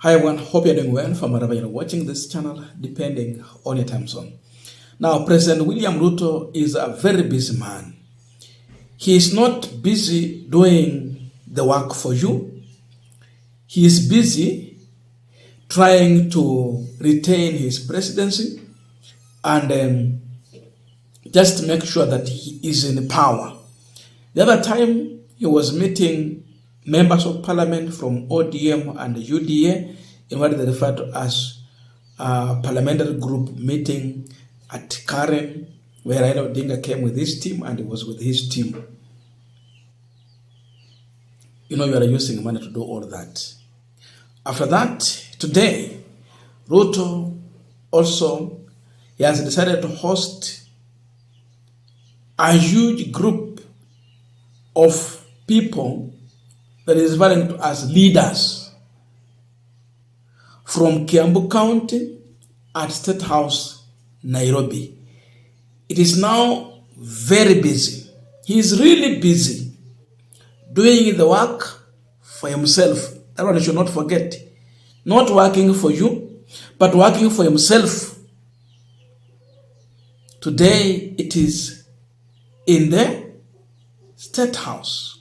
Hi everyone, hope you're doing well from wherever you're watching this channel, depending on your time zone. Now, President William Ruto is a very busy man. He is not busy doing the work for you. He is busy trying to retain his presidency and just make sure that he is in power. The other time, he was meeting members of parliament from ODM and UDA in what they refer to as a parliamentary group meeting at Karen, where Raila Odinga came with his team and he was with his team. You know, you are using money to do all that. After that, today, Ruto also, he has decided to host a huge group of people that is referring to as leaders from Kiambu County at State House, Nairobi. It is now very busy. He is really busy doing the work for himself. That one you should not forget. Not working for you, but working for himself. Today it is in the State House.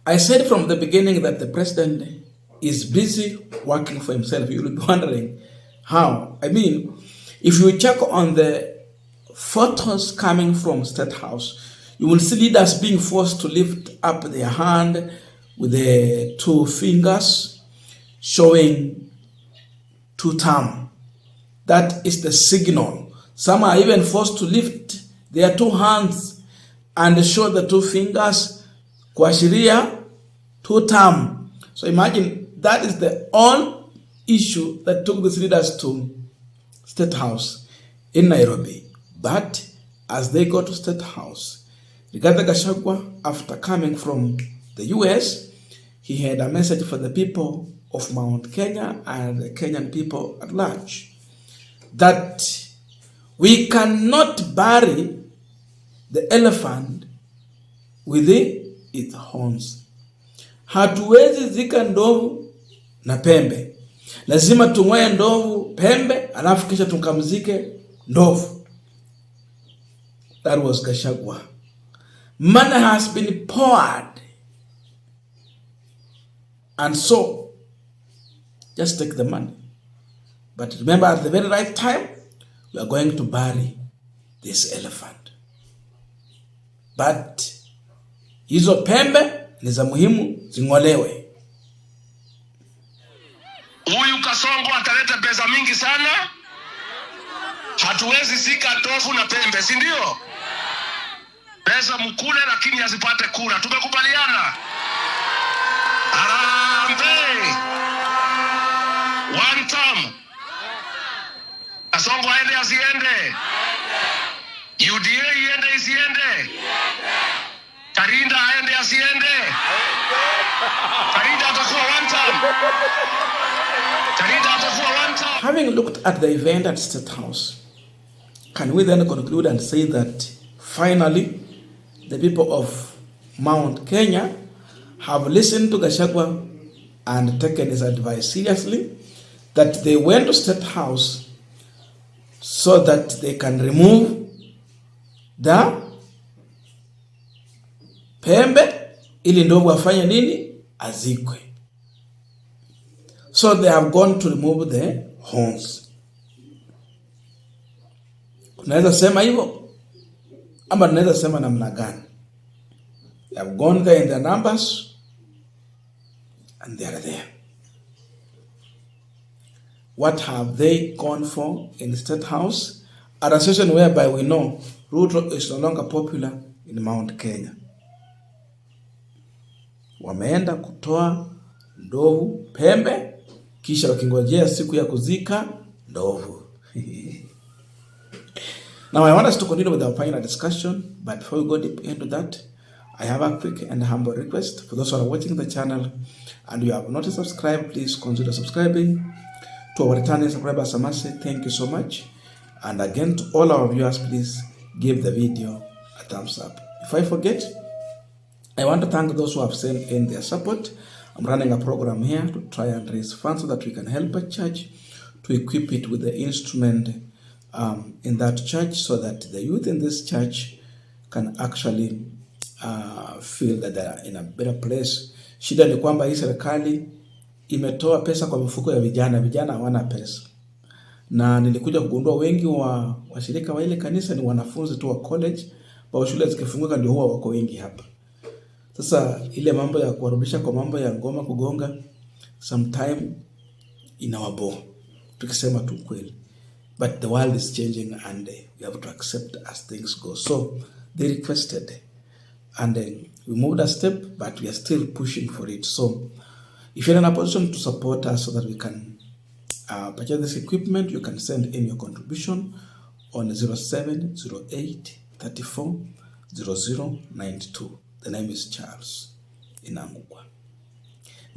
I said from the beginning that the president is busy working for himself. You will be wondering how. I mean, if you check on the photos coming from State House, you will see leaders being forced to lift up their hand with the two fingers showing two thumb. That is the signal. Some are even forced to lift their two hands and show the two fingers kuashiria two thumb. So imagine that is the all issue that took these leaders to State House in Nairobi. But as they go to State House, Rigathi Gachagua, after coming from the US, he had a message for the people of Mount Kenya and the Kenyan people at large, that we cannot bury the elephant with its horns. Hatuwezi zika ndovu na pembe. Lazima tung'oe ndovu pembe, alafu kisha tukamzike ndovu. That was Gachagua. Money has been poured. And so, just take the money. But remember, at the very right time, we are going to bury this elephant. But hizo pembe ni za muhimu zing'olewe. Huyu Kasongo ataleta pesa mingi sana. Hatuwezi zika ndovu na pembe, si ndio? Pesa mkule lakini asipate kura. Tumekubaliana? Arambe. One term. Kasongo aende asiende? UDA iende isiende? Karinda aende asiende? Karinda atakuwa one term. Karinda atakuwa one term. Having looked at the event at State House, can we then conclude and say that finally the people of Mount Kenya have listened to Gachagua and taken his advice seriously, that they went to State House so that they can remove the pembe ili ndovu afanye nini? Azikwe. So they have gone to remove the horns. Unaweza sema hivyo ama unaweza sema namna gani? They have gone there in their numbers and they are there. What have they gone for in the State House? At a session whereby we know Ruto is no longer popular in Mount Kenya. Wameenda kutoa ndovu pembe, kisha wakingojea siku ya kuzika ndovu. Now I want us to continue with our final discussion, but before we go deep into that, I have a quick and humble request for those who are watching the channel and you have not subscribed, please consider subscribing. To our returning subscribers, I must say thank you so much. And again, to all our viewers, please give the video a thumbs up. If I forget, I want to thank those who have sent in their support. I'm running a program here to try and raise funds so that we can help a church to equip it with the instrument in that church, so that the youth in this church can actually feel that they are in a better place. Shida ni kwamba hii serikali imetoa pesa kwa mifuko ya vijana hawana pesa. Na nilikuja kugundua wengi wa washirika wa ile kanisa ni wanafunzi tu wa college, kwa shule zikifunguka ndio huwa wako wengi hapa. Sasa ile mambo ya kuwarudisha kwa mambo ya ngoma kugonga sometime inawabo, tukisema tu kweli. But the world is changing and we have to accept as things go. So they requested and we moved a step, but we are still pushing for it. So if you're in a position to support us so that we can purchase this equipment, you can send in your contribution on 0708 34 0092. The name is Charles Inangungwa.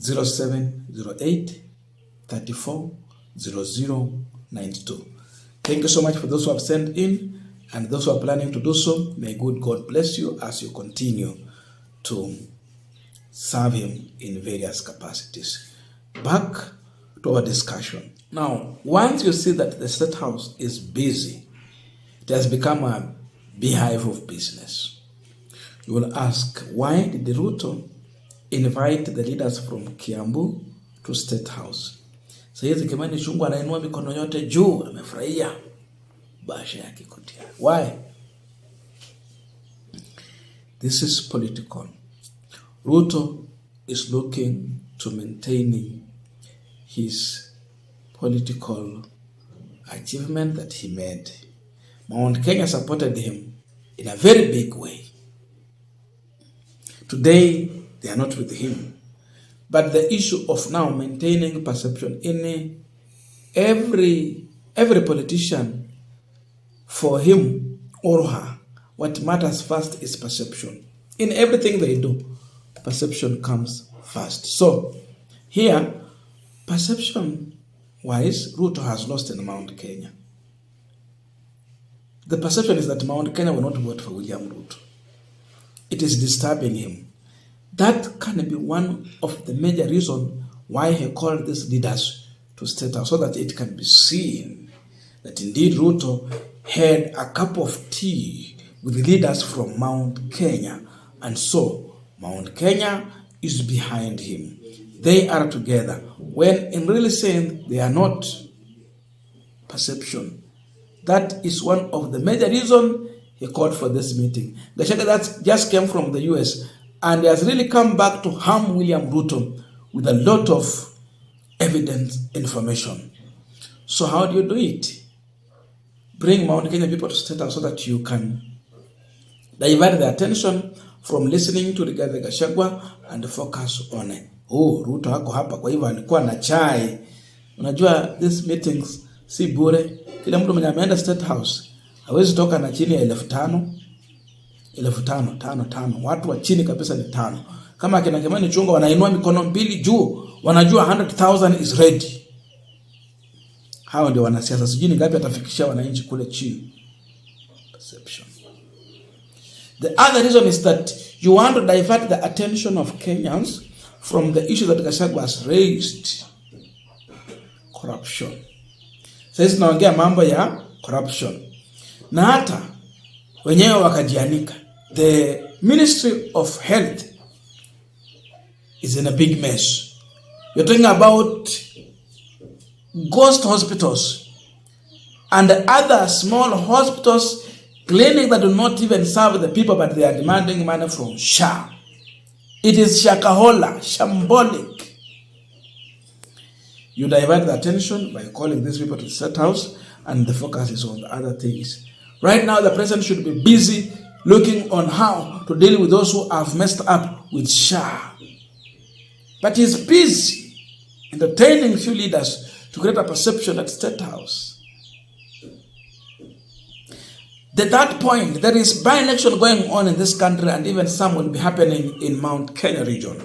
0708 34 0092. Thank you so much for those who have sent in and those who are planning to do so. May good God bless you as you continue to serve Him in various capacities. Back to our discussion. Now, once you see that the State House is busy, it has become a beehive of business. You will ask, why did Ruto invite the leaders from Kiambu to State House? Saizi Kimani Ichung'wah anainua mikono yote juu, amefurahia basha yake kutia. Why? This is political. Ruto is looking to maintaining his political achievement that he made. Mount Kenya supported him in a very big way. Today, they are not with him. But the issue of now maintaining perception in every politician, for him or her, what matters first is perception. In everything they do, perception comes first. So here, perception-wise, Ruto has lost in Mount Kenya. The perception is that Mount Kenya will not vote for William Ruto. It is disturbing him. That can be one of the major reasons why he called these leaders to State House, so that it can be seen that indeed Ruto had a cup of tea with leaders from Mount Kenya, and so Mount Kenya is behind him. They are together, when in really saying they are not. Perception. That is one of the major reasons he called for this meeting. The Gachagua that just came from the US and has really come back to harm William Ruto with a lot of evidence, information. So how do you do it? Bring Mount Kenya people to State House so that you can divert their attention from listening to the Gachagua and focus on Ruto hako hapa, kwa hivyo alikuwa na chai. Unajua these meetings si bure. Kila mtu mwenye ameenda State House hawezi toka na chini ya 5,000. Watu wa chini kabisa ni 5. Kama akina Kimani Ichung'wah wanainua mikono mbili juu, wanajua 100,000 is ready. Hao ndio wanasiasa. Sijui ni ngapi atafikishia wananchi kule chini. Perception. The other reason is that you want to divert the attention of Kenyans from the issue that Gachagua has raised. Corruption. Sasa tunaongea mambo ya corruption. Na hata wenyewe wakajianika. The Ministry of Health is in a big mess. You're talking about ghost hospitals and other small hospitals, clinics that do not even serve the people, but they are demanding money from SHA. It is shakahola, shambolic. You divert the attention by calling these people to the State House, and the focus is on the other things. Right now, the president should be busy looking on how to deal with those who have messed up with SHA. But he's busy entertaining few leaders to create a perception at State House. At that point, there is by-election going on in this country, and even some will be happening in Mount Kenya region.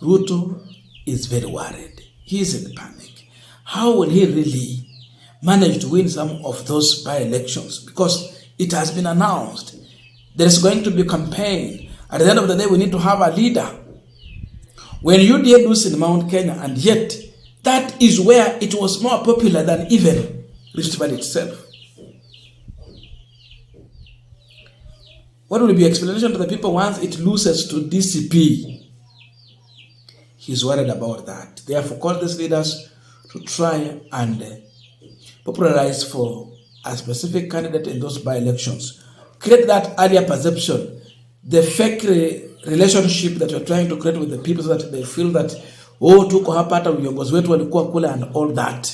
Ruto is very worried. He is in panic. How will he really manage to win some of those by-elections? Because it has been announced there is going to be a campaign. At the end of the day, we need to have a leader. When UDA lose in Mount Kenya, and yet that is where it was more popular than even Rift Valley itself. What will be explanation to the people once it loses to DCP? He's worried about that. Therefore, call these leaders to try and popularize for a specific candidate in those by-elections. Create that earlier perception, the fake relationship that you're trying to create with the people, so that they feel that, oh, tuko hapa hata viongozi wetu walikuwa kule and all that.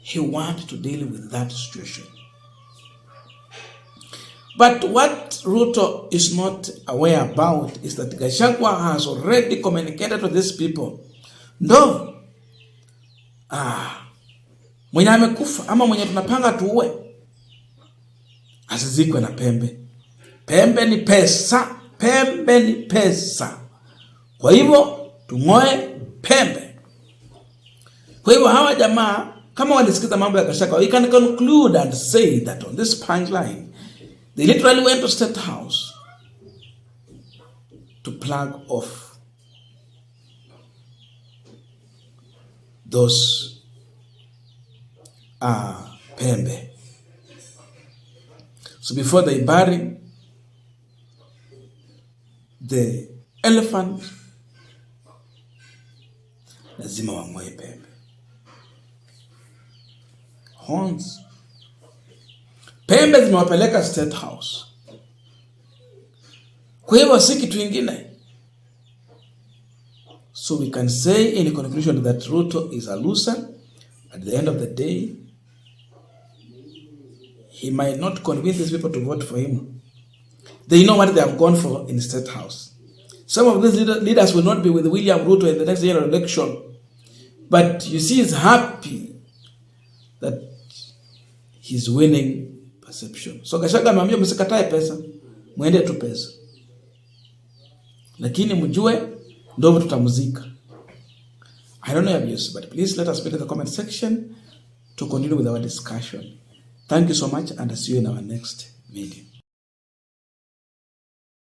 He wants to deal with that situation. But what Ruto is not aware about is that Gachagua has already communicated to these people. No. Mwenye amekufa ama mwenye tunapanga tuue asizikwe na pembe. Pembe ni pesa. Pembe ni pesa. Kwa hivyo tung'oe pembe. Kwa hivyo hawa jamaa kama walisikiza mambo ya Gachagua, we can conclude and say that on this punchline, they literally went to State House to plug off those pembe. So before they bury the elephant, lazima wang'oe pembe. Horns. Pembe zimewapeleka State House. Kwa hivyo si kitu ingine. So we can say in conclusion that Ruto is a loser. At the end of the day, he might not convince these people to vote for him. They know what they have gone for in State House. Some of these leaders will not be with William Ruto in the next year election. But you see, he's happy that he's winning perception. So Gachagua amemwambia msikatae pesa, muende tu pesa. Lakini mjue ndio tutamuzika. I don't know your views, but please let us put in the comment section to continue with our discussion. Thank you so much, and I'll see you in our next video.